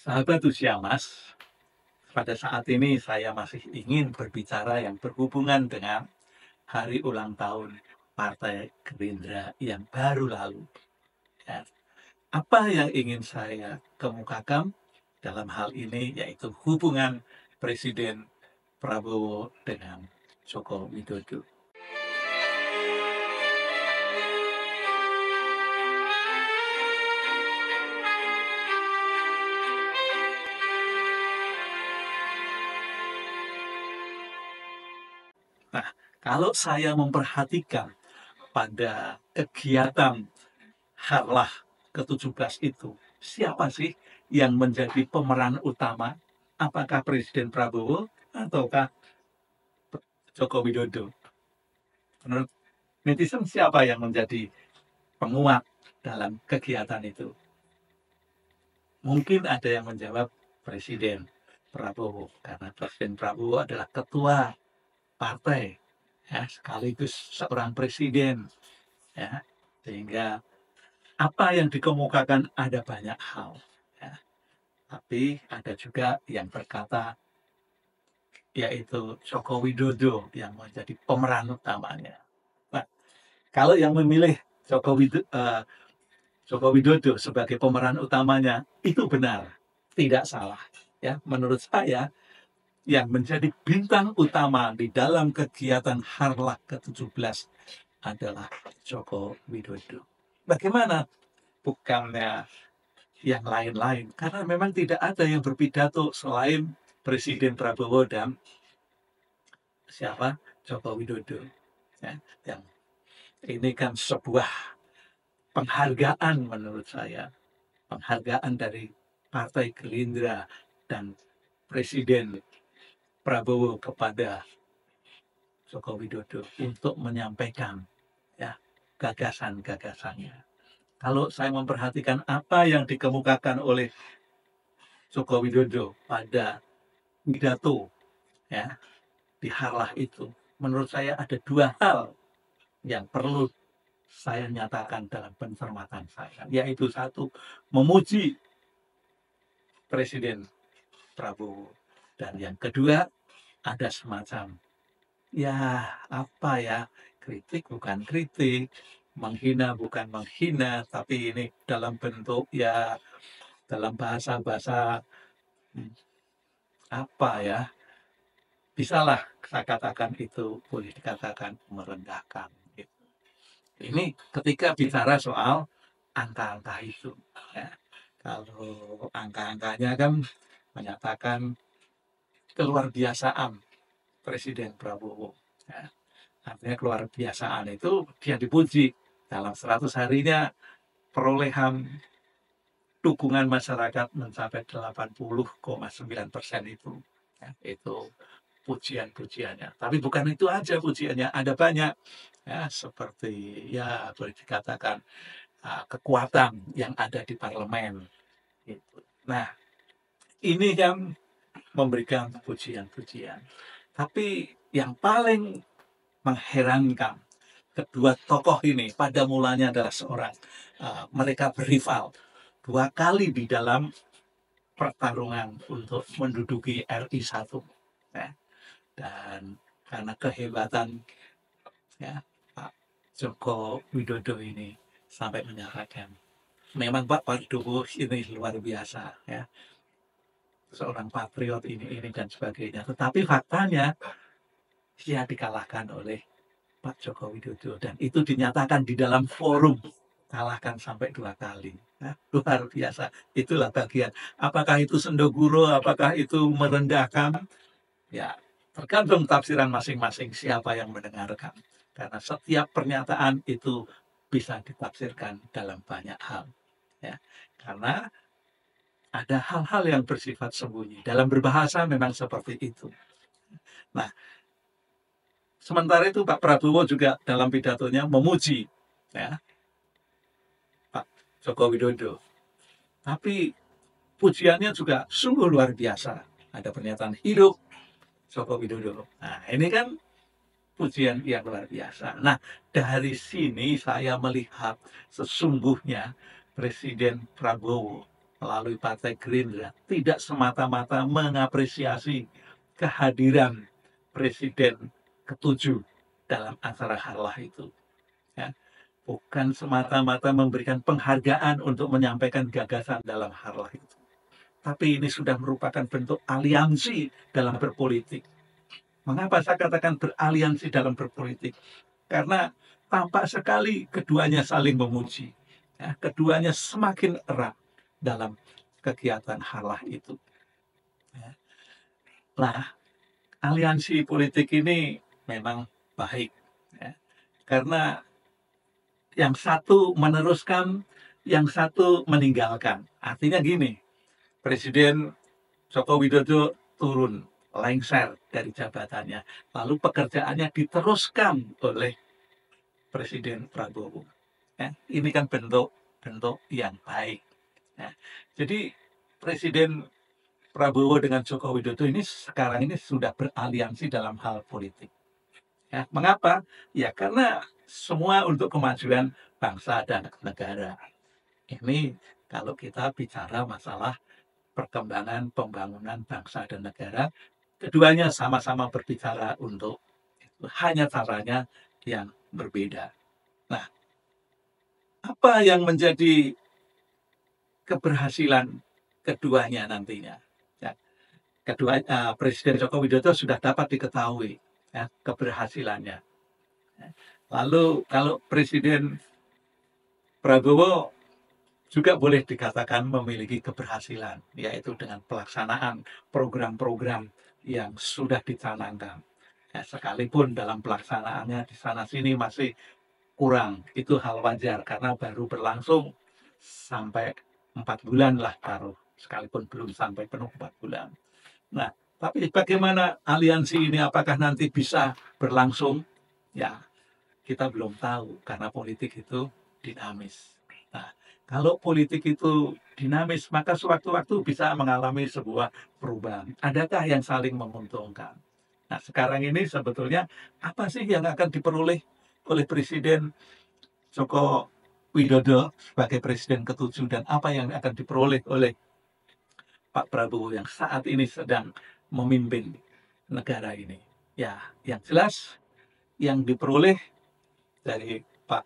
Sahabat usia Mas, pada saat ini saya masih ingin berbicara yang berhubungan dengan hari ulang tahun Partai Gerindra yang baru lalu. Ya. Apa yang ingin saya kemukakan dalam hal ini yaitu hubungan Presiden Prabowo dengan Joko Widodo. Nah, kalau saya memperhatikan pada kegiatan Harlah ke-17 itu, siapa sih yang menjadi pemeran utama? Apakah Presiden Prabowo ataukah Joko Widodo? Menurut netizen siapa yang menjadi penguat dalam kegiatan itu? Mungkin ada yang menjawab Presiden Prabowo karena Presiden Prabowo adalah ketua partai, ya, sekaligus seorang presiden, ya, sehingga apa yang dikemukakan ada banyak hal, ya. Tapi ada juga yang berkata yaitu Joko Widodo yang menjadi pemeran utamanya. Nah, kalau yang memilih Joko Widodo sebagai pemeran utamanya itu benar, tidak salah. Ya, menurut saya yang menjadi bintang utama di dalam kegiatan Harlah ke-17 adalah Joko Widodo. Bagaimana? Bukannya yang lain-lain, karena memang tidak ada yang berpidato selain Presiden Prabowo dan siapa? Joko Widodo. Ya, yang ini kan sebuah penghargaan menurut saya, penghargaan dari Partai Gerindra dan Presiden Prabowo kepada Joko Widodo untuk menyampaikan, ya, gagasan-gagasannya. Kalau saya memperhatikan apa yang dikemukakan oleh Joko Widodo pada pidato, ya, di Harlah itu, menurut saya ada dua hal yang perlu saya nyatakan dalam pencermatan saya, yaitu satu, memuji Presiden Prabowo, dan yang kedua ada semacam, ya, apa ya, kritik bukan kritik, menghina bukan menghina, tapi ini dalam bentuk, ya, dalam bahasa-bahasa, apa ya, bisalah saya katakan itu boleh dikatakan merendahkan gitu. Ini ketika bicara soal angka-angka itu, ya. Kalau angka-angkanya kan menyatakan keluar biasaan Presiden Prabowo, ya. Artinya keluar biasaan itu dia dipuji dalam 100 harinya, perolehan dukungan masyarakat mencapai 80,9% itu, ya, itu pujian-pujiannya. Tapi bukan itu aja pujiannya, ada banyak, ya, seperti, ya, boleh dikatakan kekuatan yang ada di parlemen gitu. Nah, ini yang memberikan pujian-pujian. Tapi yang paling mengherankan, kedua tokoh ini pada mulanya adalah mereka berival dua kali di dalam pertarungan untuk menduduki RI 1, ya. Dan karena kehebatan, ya, Pak Joko Widodo ini sampai menyatakan memang Pak Prabowo ini luar biasa, ya, seorang patriot ini dan sebagainya, tetapi faktanya dia dikalahkan oleh Pak Joko Widodo dan itu dinyatakan di dalam forum, kalahkan sampai dua kali. Nah, luar biasa. Itulah bagian. Apakah itu sendoguro, apakah itu merendahkan? Ya, tergantung tafsiran masing-masing siapa yang mendengarkan. Karena setiap pernyataan itu bisa ditafsirkan dalam banyak hal. Ya, karena ada hal-hal yang bersifat sembunyi. Dalam berbahasa memang seperti itu. Nah, sementara itu Pak Prabowo juga dalam pidatonya memuji, ya, Pak Joko Widodo. Tapi pujiannya juga sungguh luar biasa. Ada pernyataan hidup Joko Widodo. Nah, ini kan pujian yang luar biasa. Nah, dari sini saya melihat sesungguhnya Presiden Prabowo melalui Partai Gerindra tidak semata-mata mengapresiasi kehadiran Presiden ke-7 dalam acara harlah itu. Ya. Bukan semata-mata memberikan penghargaan untuk menyampaikan gagasan dalam harlah itu. Tapi ini sudah merupakan bentuk aliansi dalam berpolitik. Mengapa saya katakan beraliansi dalam berpolitik? Karena tampak sekali keduanya saling memuji. Ya, keduanya semakin erat dalam kegiatan harlah itu. Ya. Nah, aliansi politik ini memang baik. Ya. Karena yang satu meneruskan, yang satu meninggalkan. Artinya gini, Presiden Joko Widodo turun, lengser dari jabatannya. Lalu pekerjaannya diteruskan oleh Presiden Prabowo. Ya, ini kan bentuk yang baik. Ya. Jadi Presiden Prabowo dengan Joko Widodo ini sekarang ini sudah beraliansi dalam hal politik. Ya, mengapa? Ya karena semua untuk kemajuan bangsa dan negara. Ini kalau kita bicara masalah perkembangan pembangunan bangsa dan negara, keduanya sama-sama berbicara untuk itu. Hanya caranya yang berbeda. Nah, apa yang menjadi keberhasilan keduanya nantinya? Ya, Presiden Joko Widodo sudah dapat diketahui ya, keberhasilannya. Lalu kalau Presiden Prabowo juga boleh dikatakan memiliki keberhasilan, yaitu dengan pelaksanaan program-program yang sudah dicanangkan. Ya, sekalipun dalam pelaksanaannya di sana-sini masih kurang, itu hal wajar karena baru berlangsung sampai 4 bulan lah taruh, sekalipun belum sampai penuh 4 bulan. Nah, tapi bagaimana aliansi ini apakah nanti bisa berlangsung? Ya, kita belum tahu karena politik itu dinamis. Nah, kalau politik itu dinamis, maka sewaktu-waktu bisa mengalami sebuah perubahan. Adakah yang saling menguntungkan? Nah, sekarang ini sebetulnya apa sih yang akan diperoleh oleh Presiden Joko Widodo sebagai Presiden ke-7 dan apa yang akan diperoleh oleh Pak Prabowo yang saat ini sedang memimpin negara ini? Ya, yang jelas yang diperoleh dari Pak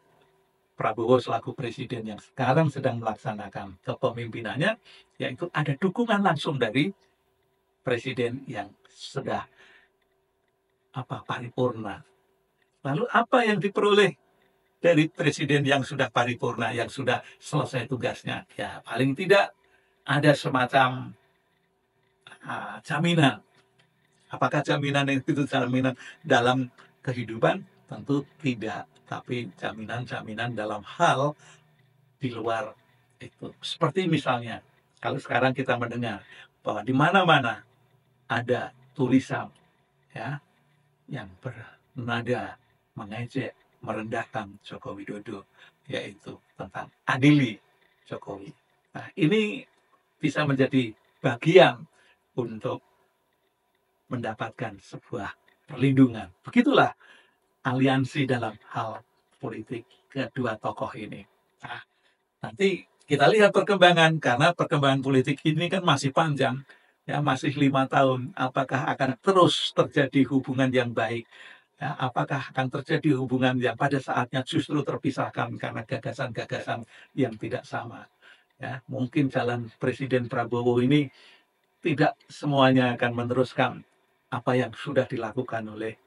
Prabowo selaku presiden yang sekarang sedang melaksanakan kepemimpinannya, yaitu ada dukungan langsung dari presiden yang sudah paripurna. Lalu apa yang diperoleh dari presiden yang sudah paripurna, yang sudah selesai tugasnya? Ya paling tidak ada semacam jaminan. Apakah jaminan itu jaminan dalam kehidupan? Tentu tidak, tapi jaminan-jaminan dalam hal di luar itu. Seperti misalnya, kalau sekarang kita mendengar bahwa di mana-mana ada tulisan ya yang bernada mengejek, merendahkan Joko Widodo, yaitu tentang adili Jokowi. Nah, ini bisa menjadi bagian untuk mendapatkan sebuah perlindungan. Begitulah aliansi dalam hal politik kedua tokoh ini. Nah, nanti kita lihat perkembangan, karena perkembangan politik ini kan masih panjang, ya masih 5 tahun. Apakah akan terus terjadi hubungan yang baik? Ya, apakah akan terjadi hubungan yang pada saatnya justru terpisahkan karena gagasan-gagasan yang tidak sama? Ya, mungkin jalan Presiden Prabowo ini tidak semuanya akan meneruskan apa yang sudah dilakukan oleh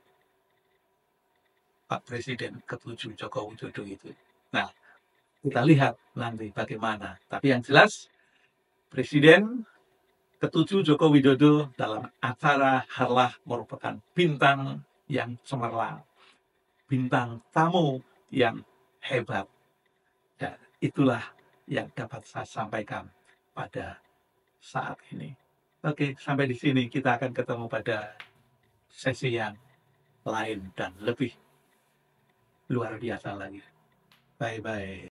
Pak Presiden ke-7 Joko Widodo itu. Nah, kita lihat nanti bagaimana. Tapi yang jelas, Presiden ke-7 Joko Widodo dalam acara harlah merupakan bintang yang cemerlang, bintang tamu yang hebat. Dan itulah yang dapat saya sampaikan pada saat ini. Oke, sampai di sini kita akan ketemu pada sesi yang lain dan lebih luar biasa lagi. Bye-bye.